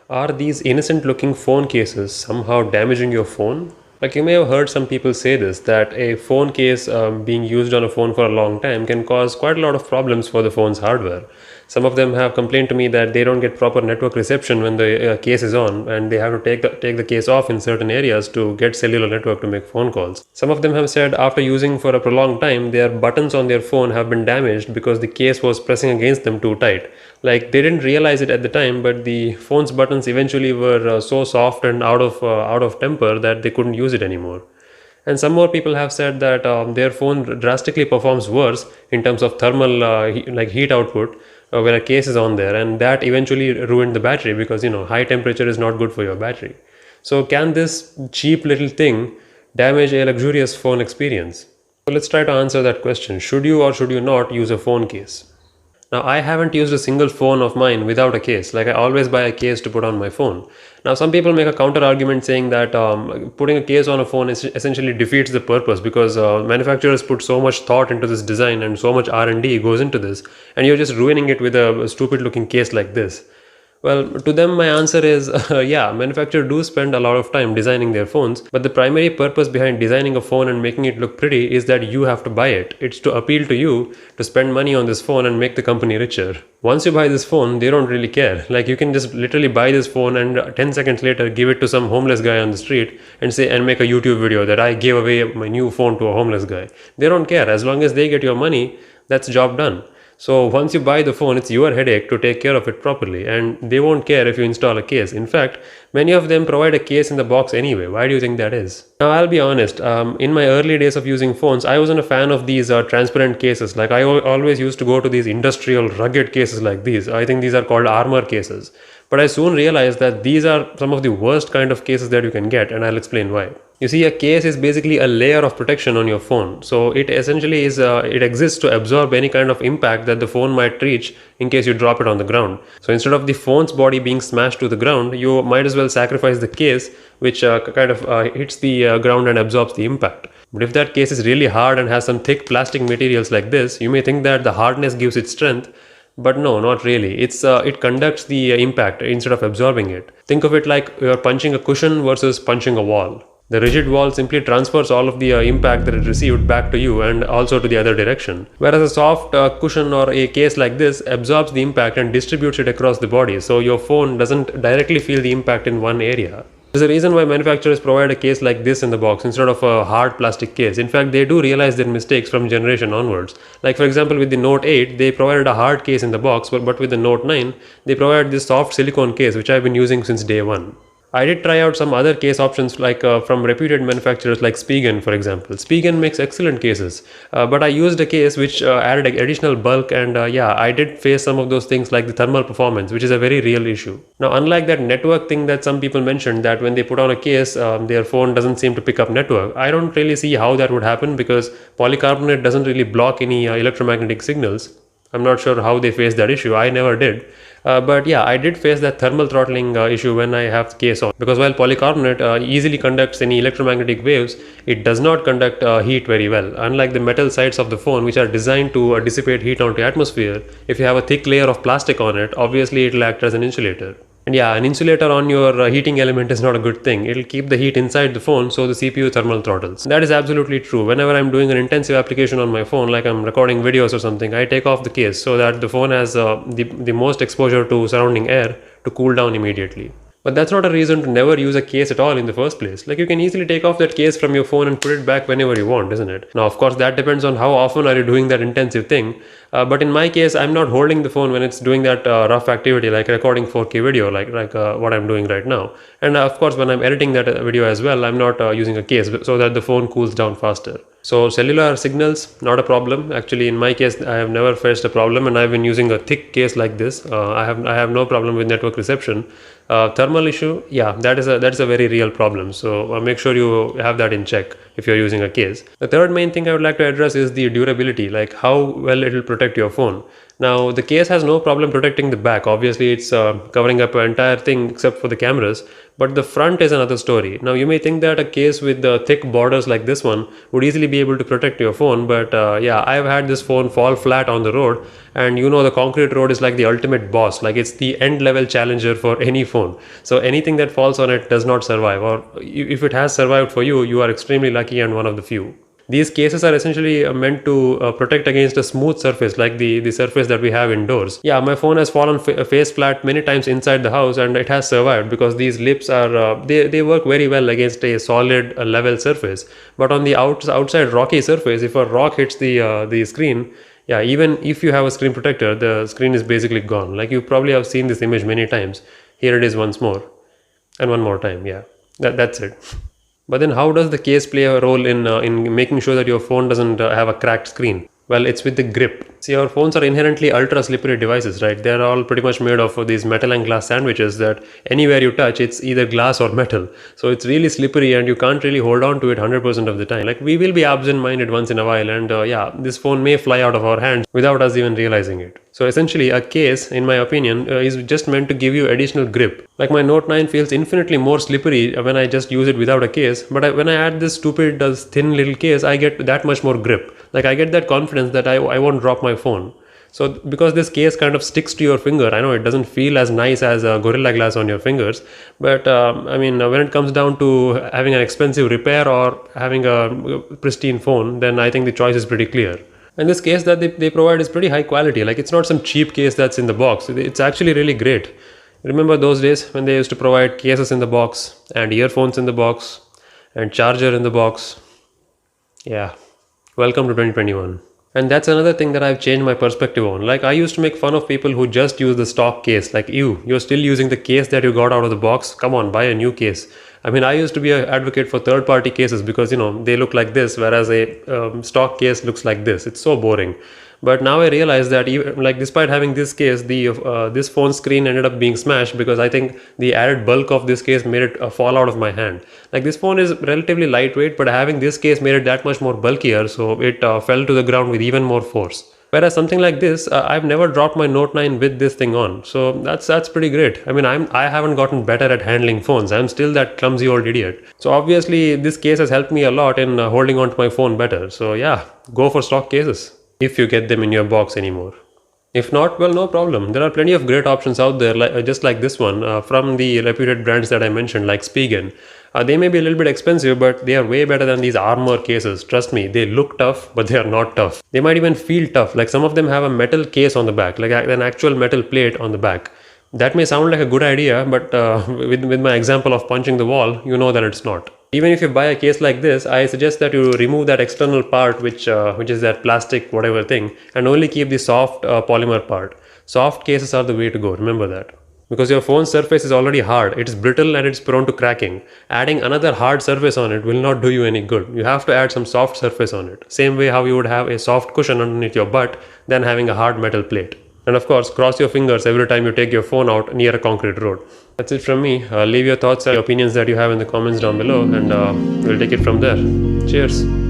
Are these innocent looking phone cases somehow damaging your phone? Like you may have heard some people say this, that a phone case being used on a phone for a long time can cause quite a lot of problems for the phone's hardware. Some of them have complained to me that they don't get proper network reception when the case is on, and they have to take the case off in certain areas to get cellular network to make phone calls. Some of them have said after using for a prolonged time, their buttons on their phone have been damaged because the case was pressing against them too tight. Like they didn't realize it at the time, but the phone's buttons eventually were so soft and out of temper that they couldn't use it anymore. And some more people have said that their phone drastically performs worse in terms of thermal heat output when a case is on there, and that eventually ruined the battery because high temperature is not good for your battery. So can this cheap little thing damage a luxurious phone experience? So let's try to answer that question. Should you or should you not use a phone case? Now, I haven't used a single phone of mine without a case. Like, I always buy a case to put on my phone. Now, some people make a counter argument saying that putting a case on a phone essentially defeats the purpose because manufacturers put so much thought into this design and so much R&D goes into this, and you're just ruining it with a stupid looking case like this. Well, to them, my answer is yeah, manufacturers do spend a lot of time designing their phones, but the primary purpose behind designing a phone and making it look pretty is that you have to buy it. It's to appeal to you to spend money on this phone and make the company richer. Once you buy this phone, they don't really care. Like, you can just literally buy this phone and 10 seconds later give it to some homeless guy on the street and make a YouTube video that I gave away my new phone to a homeless guy. They don't care. As long as they get your money, that's job done. So once you buy the phone, it's your headache to take care of it properly, and they won't care if you install a case. In fact, many of them provide a case in the box anyway. Why do you think that is? Now, I'll be honest, in my early days of using phones, I wasn't a fan of these transparent cases. Like, I always used to go to these industrial rugged cases like these. I think these are called armor cases. But I soon realized that these are some of the worst kind of cases that you can get, and I'll explain why. You see, a case is basically a layer of protection on your phone. So it essentially it exists to absorb any kind of impact that the phone might reach in case you drop it on the ground. So instead of the phone's body being smashed to the ground, you might as well sacrifice the case, which hits the ground and absorbs the impact. But if that case is really hard and has some thick plastic materials like this, you may think that the hardness gives it strength. But no, not really. It conducts the impact instead of absorbing it. Think of it like you're punching a cushion versus punching a wall. The rigid wall simply transfers all of the impact that it received back to you and also to the other direction. Whereas a soft cushion or a case like this absorbs the impact and distributes it across the body, so your phone doesn't directly feel the impact in one area. There's a reason why manufacturers provide a case like this in the box instead of a hard plastic case. In fact, they do realize their mistakes from generation onwards. Like, for example, with the Note 8, they provided a hard case in the box, but with the Note 9, they provided this soft silicone case, which I've been using since day one. I did try out some other case options like from reputed manufacturers like Spigen, for example. Spigen makes excellent cases, but I used a case which added additional bulk, and I did face some of those things like the thermal performance, which is a very real issue. Now, unlike that network thing that some people mentioned, that when they put on a case, their phone doesn't seem to pick up network, I don't really see how that would happen because polycarbonate doesn't really block any electromagnetic signals. I'm not sure how they face that issue. I never did. But yeah, I did face that thermal throttling issue when I have the case on. Because while polycarbonate easily conducts any electromagnetic waves, it does not conduct heat very well. Unlike the metal sides of the phone, which are designed to dissipate heat onto the atmosphere, if you have a thick layer of plastic on it, obviously it will act as an insulator. And yeah, an insulator on your heating element is not a good thing. It'll keep the heat inside the phone, so the CPU thermal throttles. That is absolutely true. Whenever I'm doing an intensive application on my phone, like I'm recording videos or something, I take off the case so that the phone has the most exposure to surrounding air to cool down immediately. But that's not a reason to never use a case at all in the first place. Like, you can easily take off that case from your phone and put it back whenever you want, isn't it? Now, of course, that depends on how often are you doing that intensive thing. But in my case, I'm not holding the phone when it's doing that rough activity like recording 4K video, like what I'm doing right now. And of course, when I'm editing that video as well, I'm not using a case so that the phone cools down faster. So cellular signals, not a problem. Actually, in my case, I have never faced a problem, and I've been using a thick case like this. I have no problem with network reception. Thermal issue, yeah, that is a very real problem. So make sure you have that in check if you're using a case. The third main thing I would like to address is the durability, like how well it will protect your phone. Now, the case has no problem protecting the back. Obviously, it's covering up an entire thing except for the cameras. But the front is another story. Now, you may think that a case with thick borders like this one would easily be able to protect your phone. But yeah, I've had this phone fall flat on the road. And you know, the concrete road is like the ultimate boss. Like, it's the end level challenger for any phone. So anything that falls on it does not survive. Or if it has survived for you, you are extremely lucky and one of the few. These cases are essentially meant to protect against a smooth surface like the surface that we have indoors. Yeah, my phone has fallen face flat many times inside the house and it has survived because these lips are they work very well against a solid level surface. But on the outside rocky surface, if a rock hits the screen, yeah, even if you have a screen protector, the screen is basically gone. Like, you probably have seen this image many times. Here it is once more, and one more time. Yeah, that's it. But then, how does the case play a role in making sure that your phone doesn't have a cracked screen? Well, it's with the grip. See, our phones are inherently ultra slippery devices, right? They're all pretty much made of these metal and glass sandwiches that anywhere you touch, it's either glass or metal. So it's really slippery and you can't really hold on to it 100% of the time. Like, we will be absent-minded once in a while, and yeah, this phone may fly out of our hands without us even realizing it. So essentially, a case, in my opinion, is just meant to give you additional grip. Like, my Note 9 feels infinitely more slippery when I just use it without a case, but when I add this stupid, thin little case, I get that much more grip. Like, I get that confidence that I won't drop my phone. So because this case kind of sticks to your finger, I know it doesn't feel as nice as a Gorilla Glass on your fingers, but I mean, when it comes down to having an expensive repair or having a pristine phone, then I think the choice is pretty clear. And this case that they provide is pretty high quality. Like, it's not some cheap case that's in the box. It's actually really great. Remember those days when they used to provide cases in the box and earphones in the box and charger in the box? Yeah. Welcome to 2021. And that's another thing that I've changed my perspective on. Like, I used to make fun of people who just use the stock case. Like, you're still using the case that you got out of the box? Come on, buy a new case. I mean, I used to be an advocate for third-party cases because, they look like this, whereas a stock case looks like this. It's so boring. But now I realize that even, like, despite having this case, this phone screen ended up being smashed because I think the added bulk of this case made it fall out of my hand. Like, this phone is relatively lightweight, but having this case made it that much more bulkier, so it fell to the ground with even more force. Whereas something like this, I've never dropped my Note 9 with this thing on, so that's pretty great. I mean, I haven't gotten better at handling phones. I'm still that clumsy old idiot. So obviously, this case has helped me a lot in holding on to my phone better. So yeah, go for stock cases if you get them in your box anymore. If not, well, no problem. There are plenty of great options out there, just like this one, from the reputed brands that I mentioned, like Spigen. They may be a little bit expensive, but they are way better than these armor cases. Trust me, they look tough, but they are not tough. They might even feel tough. Like, some of them have a metal case on the back, like an actual metal plate on the back. That may sound like a good idea, but with my example of punching the wall, you know that it's not. Even if you buy a case like this, I suggest that you remove that external part, which is that plastic whatever thing, and only keep the soft polymer part. Soft cases are the way to go, remember that. Because your phone's surface is already hard, it's brittle and it's prone to cracking. Adding another hard surface on it will not do you any good. You have to add some soft surface on it. Same way how you would have a soft cushion underneath your butt than having a hard metal plate. And of course, cross your fingers every time you take your phone out near a concrete road. That's it from me. Leave your thoughts and opinions that you have in the comments down below, and we'll take it from there. Cheers.